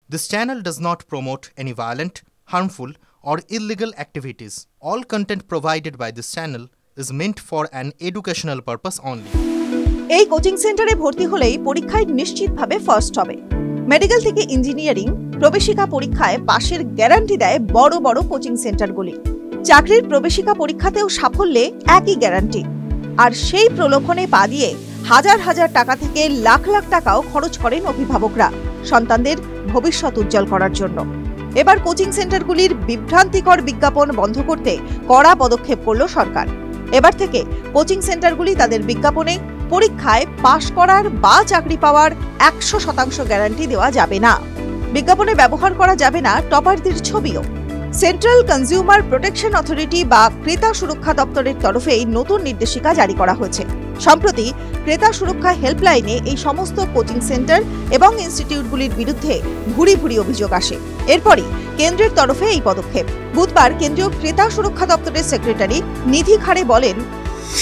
This channel does not promote any violent, harmful, or illegal activities. All content provided by this channel is meant for an educational purpose only. এই coaching সেন্টারে ভর্তি হলেই পরীক্ষায় নিশ্চিতভাবে first হবে। Medical থেকে engineering প্রবেশিকা পরীক্ষায় পাশের গ্যারান্টি দেয় বড় বড় কোচিং সেন্টারগুলি। চাকরির প্রবেশিকা পরীক্ষাতেও সাফল্যে একই গ্যারান্টি। আর সেই প্রলোভনে পা দিয়ে হাজার হাজার টাকা থেকে লাখ লাখ টাকাও খরচ করেন অভিভাবকরা সন্তানদের ভবিষ্যৎ উজ্জ্বল করার জন্য। এবার কোচিং সেন্টারগুলির বিভ্রান্তিকর বিজ্ঞাপন বন্ধ করতে কড়া পদক্ষেপ করল সরকার। এবার থেকে কোচিং সেন্টারগুলি তাদের বিজ্ঞাপনে পরীক্ষায় পাশ করার বা চাকরি পাওয়ার 100% গ্যারান্টি দেওয়া যাবে না। বিজ্ঞাপনে ব্যবহার করা যাবে না টপারদের ছবিও। সেন্ট্রাল কনজিউমার প্রোটেকশন অথরিটি বা ক্রেতা সুরক্ষা দপ্তরের তরফে এই নতুন নির্দেশিকা জারি করা হয়েছে। সম্প্রতি ক্রেতা সুরক্ষা হেল্পলাইনে এই সমস্ত কোচিং সেন্টার এবং ইনস্টিটিউটগুলির বিরুদ্ধে ভুরি ভুরি অভিযোগ আসে। এরপরই কেন্দ্রের তরফে এই পদক্ষেপ। বুধবার কেন্দ্রীয় ক্রেতা সুরক্ষা দপ্তরের সেক্রেটারি নিধি খাড়ে বলেন,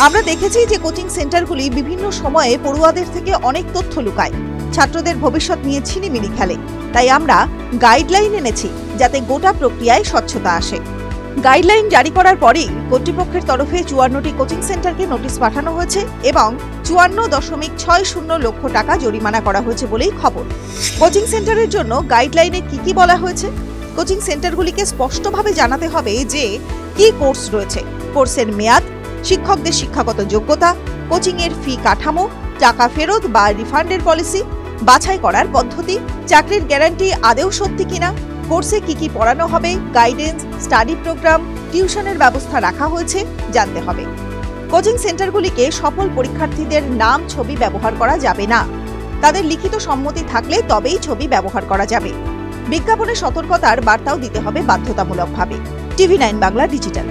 আমরা দেখেছি যে কোচিং সেন্টারগুলি বিভিন্ন সময়ে পড়ুয়াদের থেকে অনেক তথ্য লুকায়, ছাত্রদের ভবিষ্যৎ নিয়ে ছিনিমিনি খেলে। তাই আমরা গাইডলাইন এনেছি যাতে গোটা প্রক্রিয়ায় স্বচ্ছতা আসে। গাইডলাইন জারি করার পরেই কর্তৃপক্ষের তরফে 54টি কোচিং সেন্টারকে নোটিশ পাঠানো হয়েছে এবং 54.60 লক্ষ টাকা জরিমানা করা হয়েছে বলেই খবর। কোচিং সেন্টারের জন্য গাইডলাইনে কি বলা হয়েছে? কোচিং সেন্টারগুলিকে স্পষ্টভাবে জানাতে হবে যে কি কোর্স রয়েছে, কোর্সের মেয়াদ, শিক্ষকদের শিক্ষাগত যোগ্যতা, কোচিং এর ফি কাঠামো, টাকা ফেরত বা রিফান্ডের পলিসি, বাছাই করার পদ্ধতি, চাকরির গ্যারান্টি আদৌ সত্যি কিনা, কোর্সে কি পড়ানো হবে, গাইডেন্স, স্টাডি প্রোগ্রাম, টিউশনের ব্যবস্থা রাখা হয়েছে জানতে হবে। কোচিং সেন্টারগুলিকে সফল পরীক্ষার্থীদের নাম, ছবি ব্যবহার করা যাবে না। তাদের লিখিত সম্মতি থাকলে তবেই ছবি ব্যবহার করা যাবে। বিজ্ঞাপনে সতর্কতার বার্তাও দিতে হবে বাধ্যতামূলকভাবে। টিভি9 বাংলা ডিজিটাল।